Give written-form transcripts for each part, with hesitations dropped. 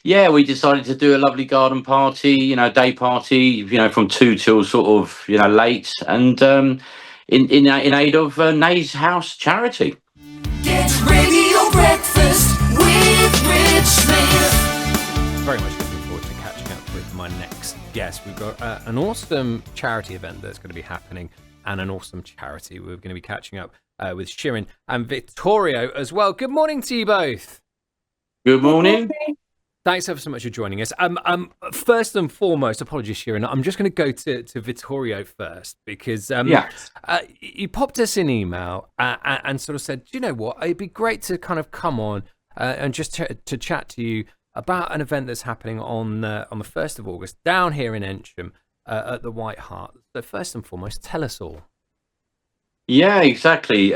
yeah, we decided to do a lovely garden party, day party, from 2 till sort of, late, and in aid of Nay's House charity. Get Radio Breakfast with Rich Smith. Very much looking forward to catching up with my next guest. We've got an awesome charity event that's going to be happening, and an awesome charity. We're going to be catching up with Shirin and Vittorio as well. Good morning to you both. Good morning. Thanks ever so much for joining us. First and foremost, apologies, Shirin. I'm just going to go to Vittorio first because you popped us an email and sort of said, do you know what? It'd be great to kind of come on and just to chat to you about an event that's happening on the 1st of August down here in Eynsham at the White Hart. So first and foremost, tell us all. Yeah, exactly.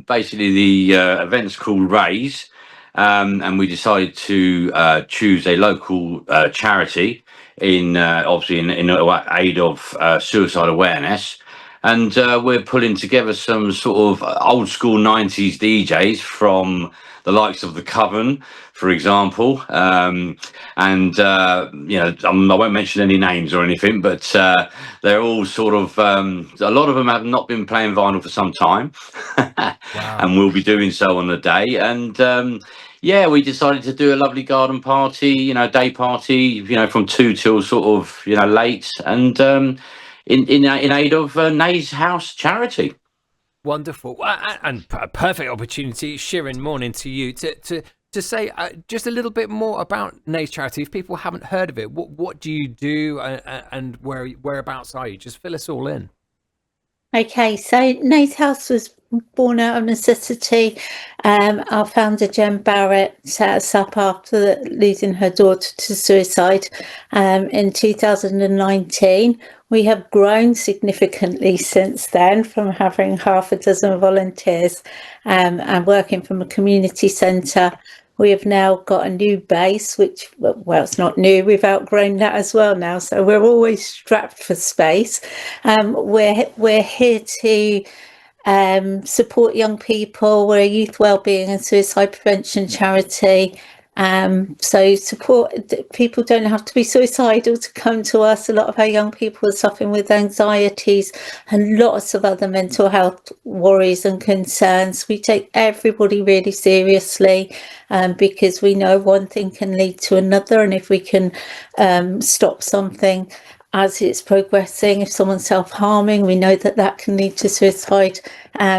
Basically, the event's called Raise. And we decided to choose a local charity obviously in aid of suicide awareness. And we're pulling together some sort of old school 90s DJs from the likes of the Coven, for example. I won't mention any names or anything, but they're all sort of, a lot of them have not been playing vinyl for some time. Wow. And we'll be doing so on the day. And we decided to do a lovely garden party, day party, from 2 till sort of, late, and in aid of Nay's House charity. Wonderful, and a perfect opportunity, Shirin, morning to you, to say just a little bit more about Nay's charity. If people haven't heard of it, what do you do, and whereabouts are you? Just fill us all in. Okay, so Nay's House was born out of necessity. Our founder, Jen Barrett, set us up after losing her daughter to suicide in 2019. We have grown significantly since then, from having half a dozen volunteers and working from a community centre. We have now got a new base, which, well, it's not new. We've outgrown that as well now. So we're always strapped for space. We're here to support young people. We're a youth wellbeing and suicide prevention charity. So people don't have to be suicidal to come to us. A lot of our young people are suffering with anxieties and lots of other mental health worries and concerns. We take everybody really seriously because we know one thing can lead to another, and if we can stop something as it's progressing, if someone's self-harming, we know that can lead to suicide.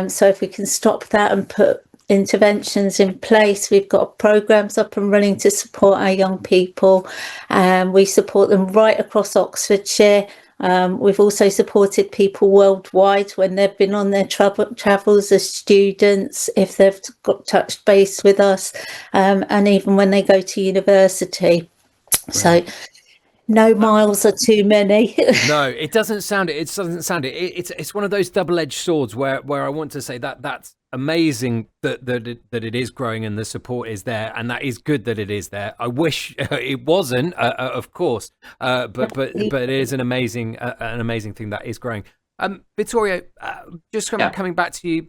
So if we can stop that and put interventions in place, we've got programs up and running to support our young people. We support them right across Oxfordshire. We've also supported people worldwide when they've been on their travels as students, if they've got touched base with us, and even when they go to university. Right. So no miles are too many. No, it doesn't sound it. It doesn't sound it. It's one of those double-edged swords where I want to say that's amazing that it is growing and the support is there, and that is good that it is there. I wish it wasn't, of course, but it is an amazing thing that is growing. Vittorio, just coming back to you.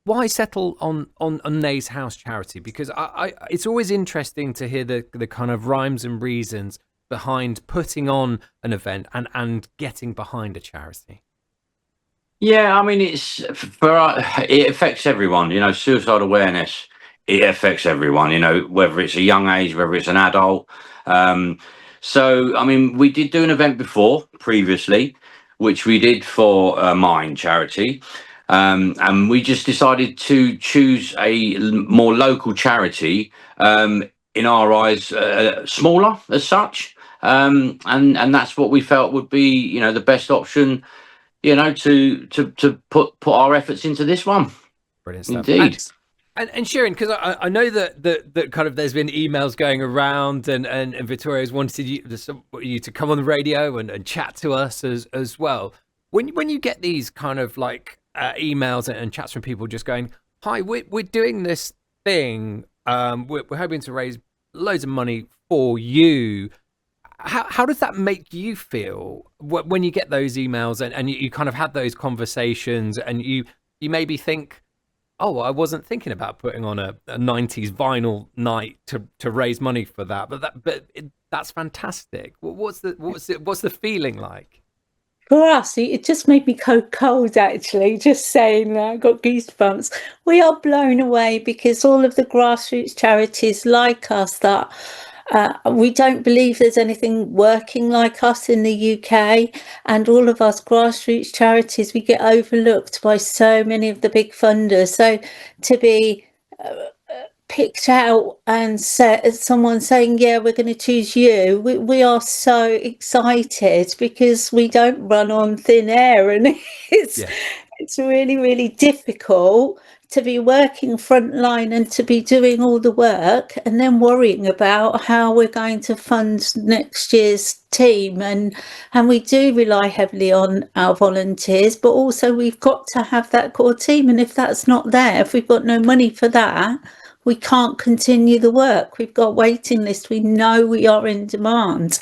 Why settle on Nay's House charity? Because I it's always interesting to hear the kind of rhymes and reasons behind putting on an event and getting behind a charity. Yeah, I mean, it affects everyone. Suicide awareness, it affects everyone. Whether it's a young age, whether it's an adult. So, I mean, we did do an event previously, which we did for Mine charity. And we just decided to choose a more local charity, in our eyes, smaller as such. And that's what we felt would be, the best option, to put our efforts into this one. Brilliant stuff. Indeed. And Shirin, because I know that kind of there's been emails going around, and Vittorio's wanted you to come on the radio and chat to us as well. When you get these kind of like emails and chats from people just going, "Hi, we're doing this thing. We're hoping to raise loads of money for you." How does that make you feel when you get those emails and you kind of had those conversations, and you maybe think, oh, I wasn't thinking about putting on a 90s vinyl night to raise money for that, that's fantastic. What's the feeling like? For us, it just made me go cold actually, just saying that. I got goosebumps. We are blown away because all of the grassroots charities like us that we don't believe there's anything working like us in the UK, and all of us grassroots charities, we get overlooked by so many of the big funders. So to be picked out and someone saying, yeah, we're going to choose you, we are so excited because we don't run on thin air, and it's Yeah. it's really, really difficult to be working frontline and to be doing all the work and then worrying about how we're going to fund next year's team. And we do rely heavily on our volunteers, but also we've got to have that core team, and if that's not there, if we've got no money for that, we can't continue the work. We've got waiting lists. We know we are in demand.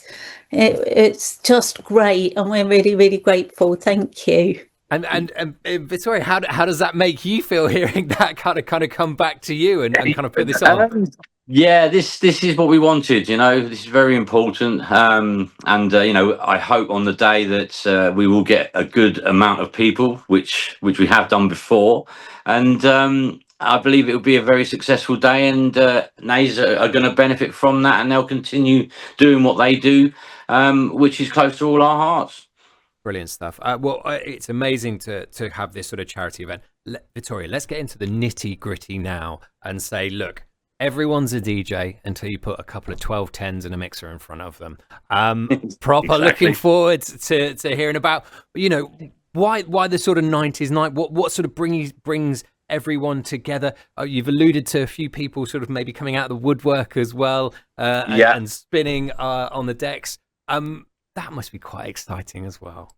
It's just great, and we're really, really grateful. Thank you. And Victoria, how does that make you feel hearing that kind of come back to you and kind of put this on? Yeah, this is what we wanted. You know, this is very important. And you know, I hope on the day that we will get a good amount of people, which we have done before, and I believe it will be a very successful day. And Nays are going to benefit from that, and they'll continue doing what they do, which is close to all our hearts. Brilliant stuff. Well, it's amazing to have this sort of charity event. Victoria, let's get into the nitty gritty now and say, look, everyone's a DJ until you put a couple of 1210s and a mixer in front of them. Proper Exactly. looking forward to hearing about, you know, why the sort of 90s night, what sort of brings everyone together. You've alluded to a few people sort of maybe coming out of the woodwork as well, and spinning on the decks. That must be quite exciting as well.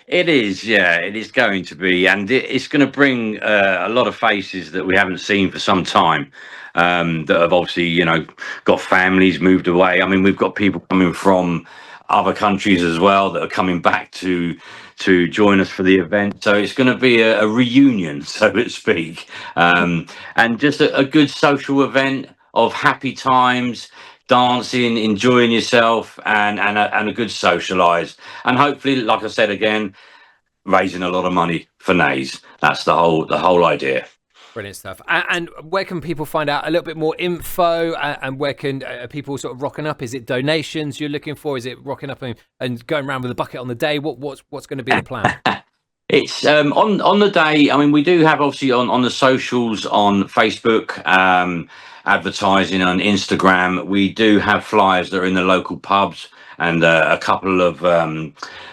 It is, yeah, it is going to be, and it's going to bring a lot of faces that we haven't seen for some time, that have obviously, you know, got families moved away. I mean, we've got people coming from other countries as well that are coming back to join us for the event. So it's going to be a reunion, so to speak, and just a good social event of happy times, dancing, enjoying yourself, and a good socialise, and hopefully, like I said again, raising a lot of money for Nays. That's the whole idea. Brilliant stuff. And where can people find out a little bit more info? And where can people sort of rocking up? Is it donations you're looking for? Is it rocking up and going around with a bucket on the day? What's going to be the plan? It's on the day. I mean, we do have obviously on the socials, on Facebook, advertising on Instagram. We do have flyers that are in the local pubs and a couple of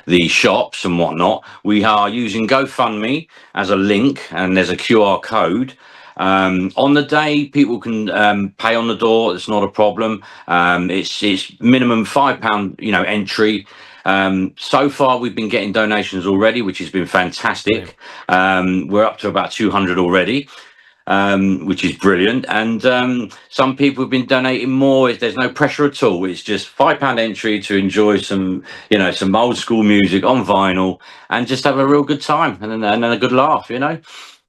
the shops and whatnot. We are using GoFundMe as a link, and there's a QR code. On the day, people can pay on the door. It's not a problem. It's minimum £5, you know, entry. So far, we've been getting donations already, which has been fantastic. We're up to about 200 already, which is brilliant. And some people have been donating more. There's no pressure at all. It's just £5 entry to enjoy some, you know, some old school music on vinyl and just have a real good time and then a good laugh, you know.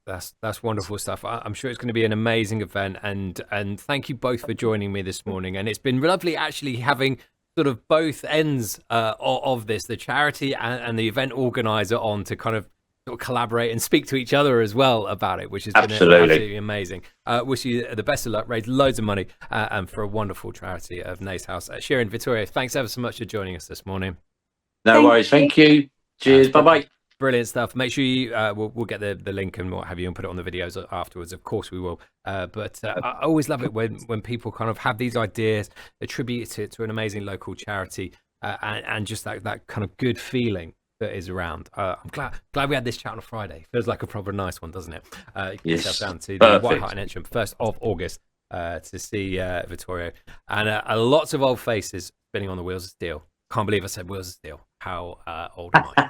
That's wonderful stuff. I'm sure it's going to be an amazing event, and thank you both for joining me this morning. And it's been lovely actually having sort of both ends of this, the charity and the event organizer, on to kind of sort of collaborate and speak to each other as well about it, which has been absolutely amazing. Wish you the best of luck, raise loads of money, and for a wonderful charity of Nays House. Shirin, Vittorio, thanks ever so much for joining us this morning. No worries. Thank you. Cheers. Bye-bye. Brilliant stuff. Make sure you we'll get the link and what have you and put it on the videos afterwards. Of course we will. But I always love it when people kind of have these ideas, attribute it to an amazing local charity, and just that kind of good feeling that is around. I'm glad we had this chat on a Friday. Feels like a proper nice one, doesn't it? Get yourself down to the White Hart Eynsham, 1st of August, to see Vittorio and lots of old faces spinning on the wheels of steel. Can't believe I said wheels of steel. How old am I?